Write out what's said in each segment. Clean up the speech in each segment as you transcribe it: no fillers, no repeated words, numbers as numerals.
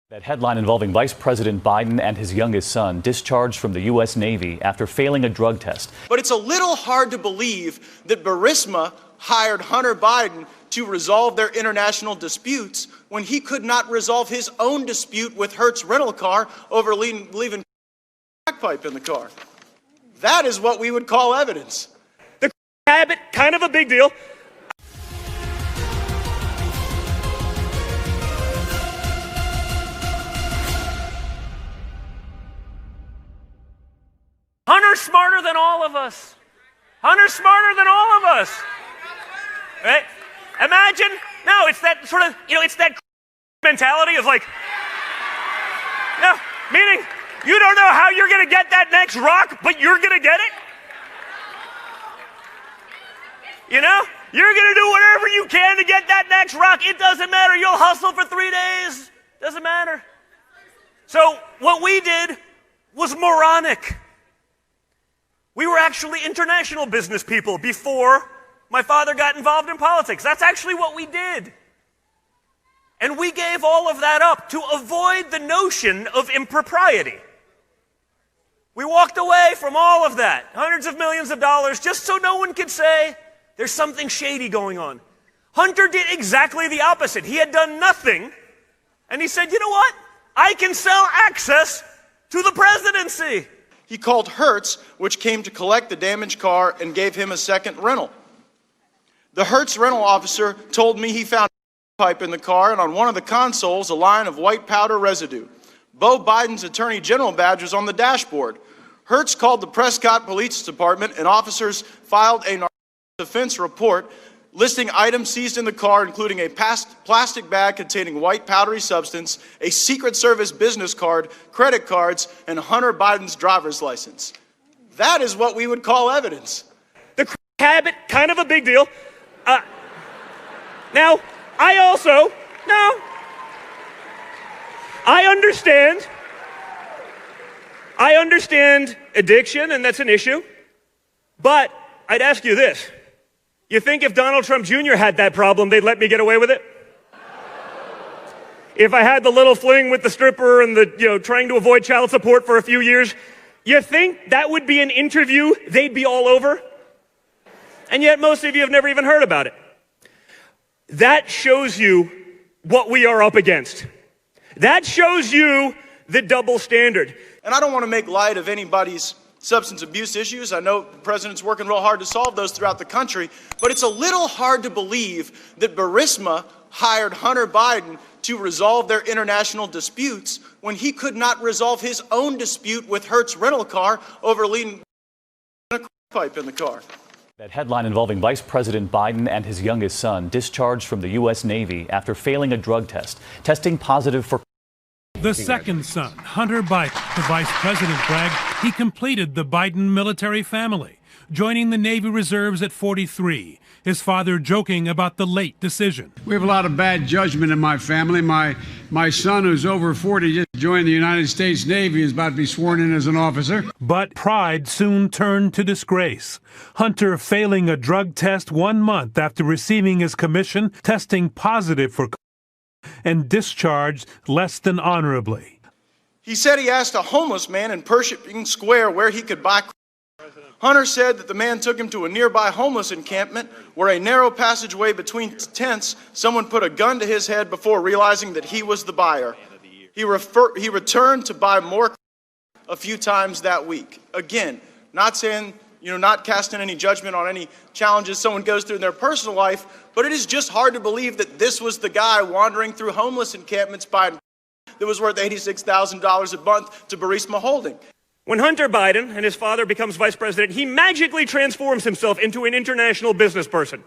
That headline involving Vice President Biden and his youngest son discharged from the U.S. Navy after failing a drug test. But it's a little hard to believe that Burisma hired Hunter Biden to resolve their international disputes when he could not resolve his own dispute with Hertz rental car over leaving crack pipe in the car. That is what we would call evidence. The habit, kind of a big deal. Hunter's smarter than all of us. Hunter's smarter than all of us. Right? Imagine, no, it's that sort of, it's that mentality of like, no, meaning you don't know how you're going to get that next rock, but you're going to get it. You're going to do whatever you can to get that next rock. It doesn't matter. You'll hustle for 3 days. Doesn't matter. So what we did was moronic. We were actually international business people before my father got involved in politics. That's actually what we did. And we gave all of that up to avoid the notion of impropriety. We walked away from all of that, hundreds of millions of dollars, just so no one could say there's something shady going on. Hunter did exactly the opposite. He had done nothing, and he said, you know what? I can sell access to the presidency. He called Hertz, which came to collect the damaged car, and gave him a second rental. The Hertz rental officer told me he found a pipe in the car and on one of the consoles a line of white powder residue. Beau Biden's attorney general badge was on the dashboard. Hertz called the Prescott Police Department and officers filed a narcotics offense report listing items seized in the car, including a plastic bag containing white powdery substance, a Secret Service business card, credit cards, and Hunter Biden's driver's license. That is what we would call evidence. The habit, kind of a big deal. Now, I understand addiction, and that's an issue, but I'd ask you this. You think if Donald Trump Jr. had that problem, they'd let me get away with it? If I had the little fling with the stripper and the, trying to avoid child support for a few years, you think that would be an interview they'd be all over? And yet most of you have never even heard about it. That shows you what we are up against. That shows you the double standard. And I don't want to make light of anybody's substance abuse issues. I know the president's working real hard to solve those throughout the country, but it's a little hard to believe that Burisma hired Hunter Biden to resolve their international disputes when he could not resolve his own dispute with Hertz rental car over leaving a crack pipe in the car. That headline involving Vice President Biden and his youngest son discharged from the U.S. Navy after failing a drug test, testing positive for the second son, Hunter Biden, the vice president bragged he completed the Biden military family, joining the Navy Reserves at 43. His father joking about the late decision. We have a lot of bad judgment in my family. My son, who's over 40, just joined the United States Navy, is about to be sworn in as an officer. But pride soon turned to disgrace. Hunter failing a drug test 1 month after receiving his commission, testing positive for and discharged less than honorably. He said he asked a homeless man in Pershing Square where he could buy. Hunter said that the man took him to a nearby homeless encampment where a narrow passageway between tents, someone put a gun to his head before realizing that he was the buyer. He returned to buy more a few times that week. Again, not saying, not casting any judgment on any challenges someone goes through in their personal life, but it is just hard to believe that this was the guy wandering through homeless encampments buying that was worth $86,000 a month to Burisma Holding. When Hunter Biden and his father becomes vice president, he magically transforms himself into an international business person,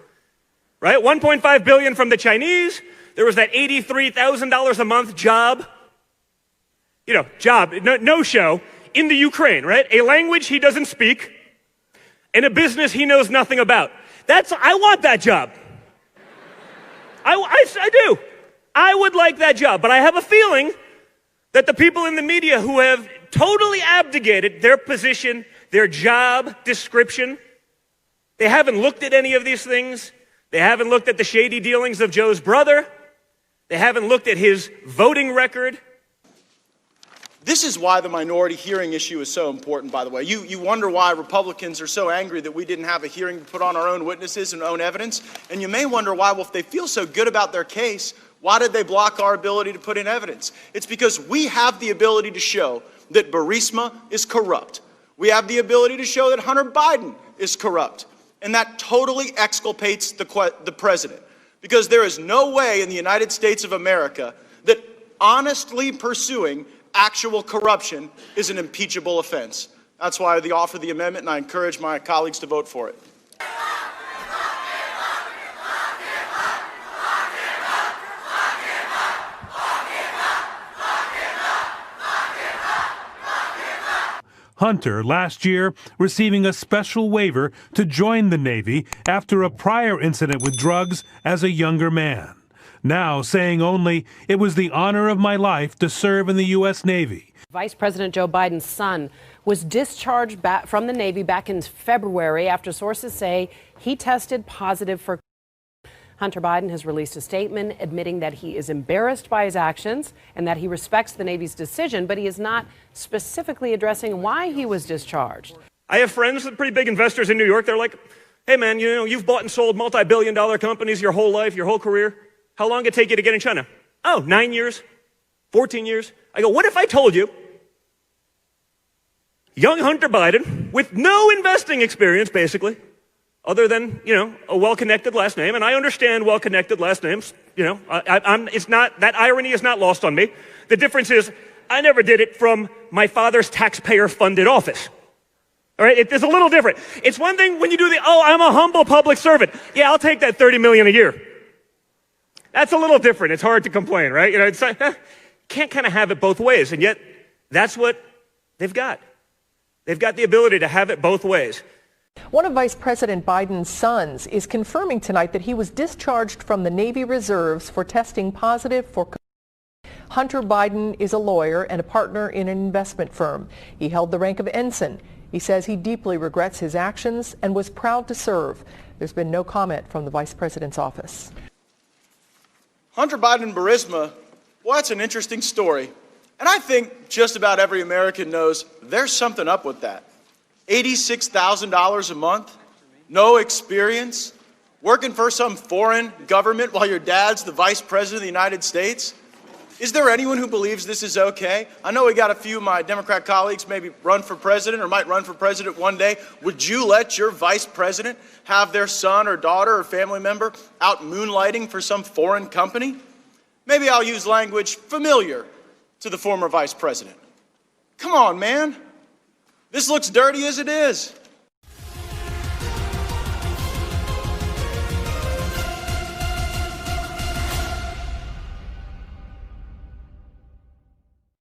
right? $1.5 billion from the Chinese. There was that $83,000 a month job, no show in the Ukraine, right? A language he doesn't speak and a business he knows nothing about. I want that job. I do. I would like that job, but I have a feeling that the people in the media who have totally abdicated their position, their job description, they haven't looked at any of these things. They haven't looked at the shady dealings of Joe's brother. They haven't looked at his voting record. This is why the minority hearing issue is so important, by the way. You wonder why Republicans are so angry that we didn't have a hearing to put on our own witnesses and own evidence. And you may wonder why, well, if they feel so good about their case, why did they block our ability to put in evidence? It's because we have the ability to show that Burisma is corrupt. We have the ability to show that Hunter Biden is corrupt. And that totally exculpates the president. Because there is no way in the United States of America that honestly pursuing actual corruption is an impeachable offense. That's why I offer the amendment, and I encourage my colleagues to vote for it. Hunter, last year, receiving a special waiver to join the Navy after a prior incident with drugs as a younger man. Now saying only, "It was the honor of my life to serve in the U.S. Navy." Vice President Joe Biden's son was discharged from the Navy back in February after sources say he tested positive for. Hunter Biden has released a statement admitting that he is embarrassed by his actions and that he respects the Navy's decision, but he is not specifically addressing why he was discharged. I have friends, pretty big investors in New York. They're like, hey, man, you've bought and sold multi-billion-dollar companies your whole life, your whole career. How long did it take you to get in China? Oh, 9 years, 14 years. I go, what if I told you young Hunter Biden, with no investing experience, basically, other than, a well-connected last name, and I understand well-connected last names, it's not, that irony is not lost on me. The difference is, I never did it from my father's taxpayer-funded office. All right, it's a little different. It's one thing when you do I'm a humble public servant. Yeah, I'll take that $30 million a year. That's a little different. It's hard to complain, right? It's like, can't kind of have it both ways, and yet that's what they've got. They've got the ability to have it both ways. One of Vice President Biden's sons is confirming tonight that he was discharged from the Navy Reserves for testing positive for COVID. Hunter Biden is a lawyer and a partner in an investment firm. He held the rank of ensign. He says he deeply regrets his actions and was proud to serve. There's been no comment from the Vice President's office. Hunter Biden and Burisma, well, that's an interesting story. And I think just about every American knows there's something up with that. $86,000 a month, no experience, working for some foreign government while your dad's the Vice President of the United States. Is there anyone who believes this is okay? I know we got a few of my Democrat colleagues maybe run for president or might run for president one day. Would you let your vice president have their son or daughter or family member out moonlighting for some foreign company? Maybe I'll use language familiar to the former vice president. Come on, man. This looks dirty as it is.